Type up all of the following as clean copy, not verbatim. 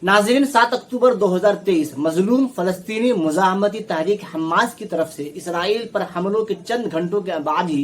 नाज़रीन, 7 अक्टूबर 2023 मजलूम फलस्तीनी मुजाहमती तहरीक हमास की तरफ से इसराइल पर हमलों के चंद घंटों के बाद ही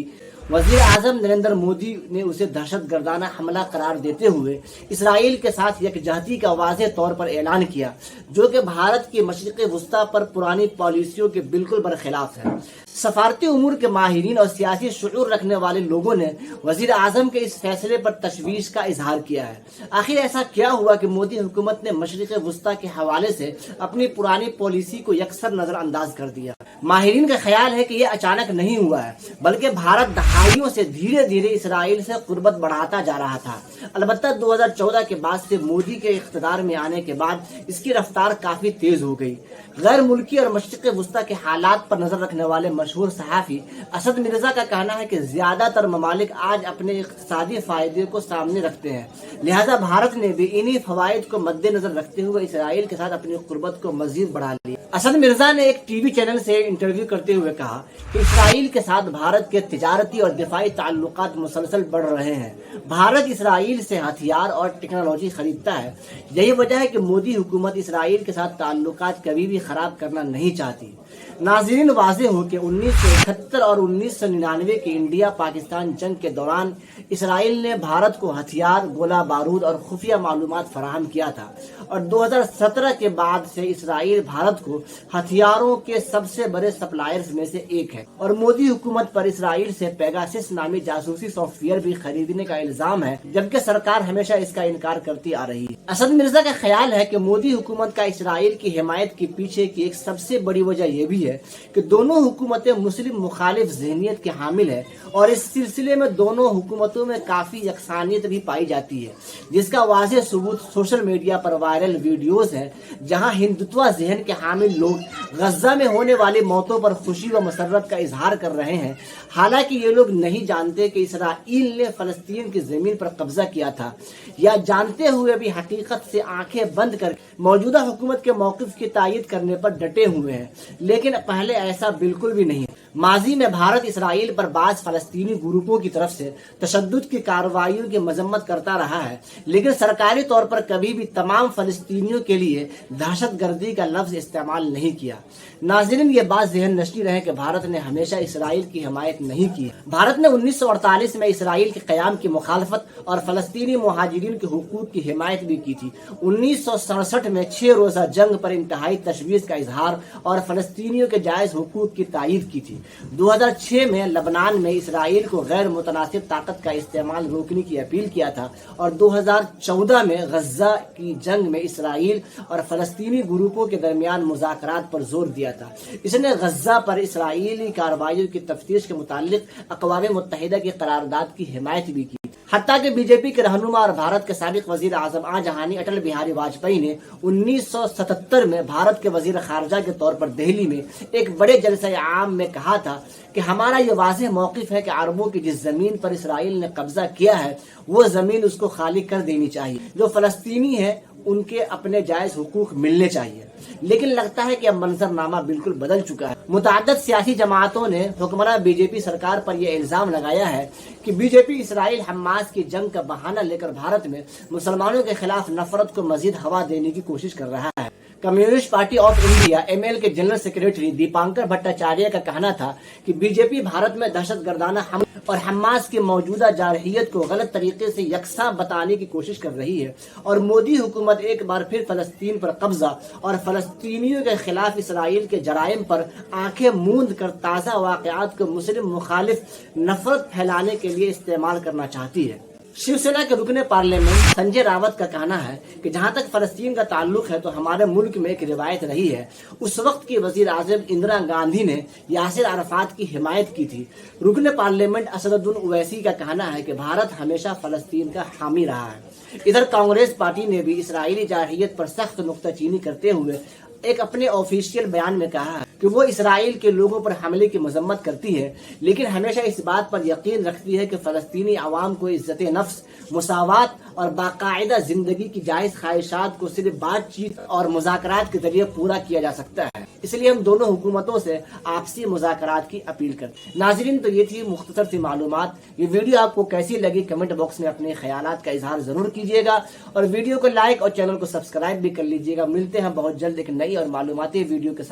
वजीर आजम नरेंद्र मोदी ने उसे दहशतगर्दाना हमला करार देते हुए इसराइल के साथ यकजहती का वाज़ेह तौर पर ऐलान किया, जो कि भारत की मशरिक़ वुस्ता पर पुरानी पॉलिसियों के बिल्कुल बरखिलाफ है। सफारती उमूर के माहिरीन और सियासी शुऊर रखने वाले लोगों ने वजीर आजम के इस फैसले पर तशवीश का इजहार किया है। आखिर ऐसा क्या हुआ कि मोदी हुकूमत ने मशरिक़ वुस्ता के हवाले से अपनी पुरानी पॉलिसी को यकसर नजरअंदाज कर दिया? माहिरीन का ख्याल है कि यह अचानक नहीं हुआ है, बल्कि भारत दहाइयों से धीरे धीरे इसराइल से कुर्बत बढ़ाता जा रहा था। अलबत्ता 2014 के बाद से मोदी के इख्तिदार में आने के बाद इसकी रफ्तार काफी तेज हो गई। गैर मुल्की और मशरिक़ वुस्ता के हालात पर नजर रखने वाले मशहूर सहाफी असद मिर्जा का कहना है कि ज्यादातर ममालिक आज अपने इक़्तिसादी फायदे को सामने रखते हैं, लिहाजा भारत ने भी इन्हीं फवाइद को मद्देनजर रखते हुए इसराइल के साथ अपनी कुर्बत को मजीद बढ़ा लिया। असद मिर्जा ने एक टीवी चैनल से इंटरव्यू करते हुए कहा कि इसराइल के साथ भारत के तिजारती और दिफाई ताल्लुकात मुसलसल बढ़ रहे हैं। भारत इसराइल से हथियार और टेक्नोलॉजी खरीदता है। यही वजह है कि मोदी हुकूमत इसराइल के साथ ताल्लुकात कभी भी खराब करना नहीं चाहती। नाज़रीन, वाज़ेह हो कि 1971 और 1999 के इंडिया पाकिस्तान जंग के दौरान इसराइल ने भारत को हथियार, गोला बारूद और खुफिया मालूमात फराहम किया था, और 2017 के बाद से इसराइल भारत को हथियारों के सबसे बड़े सप्लायर्स में से एक है। और मोदी हुकूमत पर इसराइल से पेगासस नामी जासूसी सॉफ्टवेयर भी खरीदने का इल्जाम है, जबकि सरकार हमेशा इसका इनकार करती आ रही है। असद मिर्जा का ख्याल है कि मोदी हुकूमत का इसराइल की हिमायत के पीछे की एक सबसे बड़ी वजह यह भी है कि दोनों हुकूमतें मुस्लिम मुखालिफ ज़हनियत के हामिल है, और इस सिलसिले में दोनों हुकूमतों में काफी यकसानियत भी पाई जाती है, जिसका वाज़ेह सबूत सोशल मीडिया पर वायरल वीडियोस है, जहां हिंदुत्व ज़हन के हामिल लोग गजा में होने वाली मौतों पर खुशी व मसरत का इजहार कर रहे हैं। हालांकि ये लोग नहीं जानते कि इसराइल ने फलस्तीन की जमीन पर कब्जा किया था, या जानते हुए भी हकीकत से आंखें बंद कर मौजूदा हुकूमत के मौक़िफ़ की तायीद करने पर डटे हुए हैं। लेकिन पहले ऐसा बिल्कुल भी नहीं। माजी में भारत इसराइल पर बाज़ फलस्तीनी ग्रुपों की तरफ से तशद्दुद की कार्रवाइयों की मजम्मत करता रहा है, लेकिन सरकारी तौर पर कभी भी तमाम फलस्तीनियों के लिए दहशतगर्दी का लफ्ज इस्तेमाल नहीं किया। नाज़रीन, ये बात ज़हन नशीं रहे कि भारत ने हमेशा इसराइल की हिमायत नहीं की। भारत ने 1948 में इसराइल के क़याम की मुखालफत और फलस्तीनी मुहाजिरीन के हुकूक की हिमायत भी की थी। 1967 में 6 रोज़ा जंग पर इंतहाई तशवीश का इजहार और फलस्तीनियों के जायज़ हुकूक की तायीद की थी। 2006 में लबनान में इसराइल को गैर मुतनासिब ताकत का इस्तेमाल रोकने की अपील किया था, और 2014 में गजा की जंग में इसराइल और फलस्तीनी ग्रुपों के दरमियान मुज़ाकरात पर जोर दिया था। इसने गजा पर इसराइली कार्रवाइयों की तफ्तीश के मुतालिक अक़वाम मुत्तहिदा की करारदाद की हिमायत भी की। हत्ता कि बीजेपी के रहनुमा और भारत के साबिक वजीर आजम आजहानी अटल बिहारी वाजपेयी ने 1977 में भारत के वजीर खारजा के तौर पर दिल्ली में एक बड़े जलसे आम में कहा था कि हमारा ये वाज़ेह मौक़िफ़ है कि अरबों की जिस जमीन पर इसराइल ने कब्जा किया है, वो जमीन उसको खाली कर देनी चाहिए। जो फलस्तीनी है उनके अपने जायज हुकूक मिलने चाहिए। लेकिन लगता है कि अब मंजरनामा बिल्कुल बदल चुका है। मुतअद्दिद सियासी जमातों ने हुक्मरान बीजेपी सरकार पर यह इल्जाम लगाया है कि बीजेपी इसराइल हमास की जंग का बहाना लेकर भारत में मुसलमानों के खिलाफ नफरत को मजीद हवा देने की कोशिश कर रहा है। Communist party of India (ML) के जनरल सेक्रेटरी दीपांकर भट्टाचार्य का कहना था कि बीजेपी भारत में दहशतगर्दाना हमले और हमास की मौजूदा जारहियत को गलत तरीके से यकसा बताने की कोशिश कर रही है, और मोदी हुकूमत एक बार फिर फलस्तीन पर कब्जा और फलस्तीनियों के खिलाफ इसराइल के जराइम पर आंखें मूंद कर ताज़ा वाक़यात को मुस्लिम मुखालिफ नफरत फैलाने के लिए इस्तेमाल करना चाहती है। शिवसेना के रुकने पार्लियामेंट संजय रावत का कहना है कि जहां तक फलस्तीन का ताल्लुक है तो हमारे मुल्क में एक रिवायत रही है। उस वक्त की वजीर आजम इंदिरा गांधी ने यासिर अराफात की हिमायत की थी। रुकने पार्लियामेंट असदुद्दीन ओवैसी का कहना है कि भारत हमेशा फलस्तीन का हामी रहा है। इधर कांग्रेस पार्टी ने भी इसराइली जारहियत पर सख्त नुक्ताचीनी करते हुए एक अपने ऑफिशियल बयान में कहा है कि वो इसराइल के लोगों पर हमले की मजम्मत करती है, लेकिन हमेशा इस बात पर यकीन रखती है कि फलस्तीनी आवाम को इज्जत नफ्स, मुसावात और बाकायदा जिंदगी की जायज ख्वाहिशात को सिर्फ बातचीत और मुज़ाकरात के जरिए पूरा किया जा सकता है। اس لیے ہم دونوں حکومتوں سے آپسی مذاکرات کی اپیل کرتے ہیں۔ ناظرین، تو یہ تھی مختصر سی معلومات۔ یہ ویڈیو آپ کو کیسی لگی کمنٹ باکس میں اپنے خیالات کا اظہار ضرور کیجیے گا، اور ویڈیو کو لائک اور چینل کو سبسکرائب بھی کر لیجیے گا۔ ملتے ہیں بہت جلد ایک نئی اور معلوماتی ویڈیو کے ساتھ۔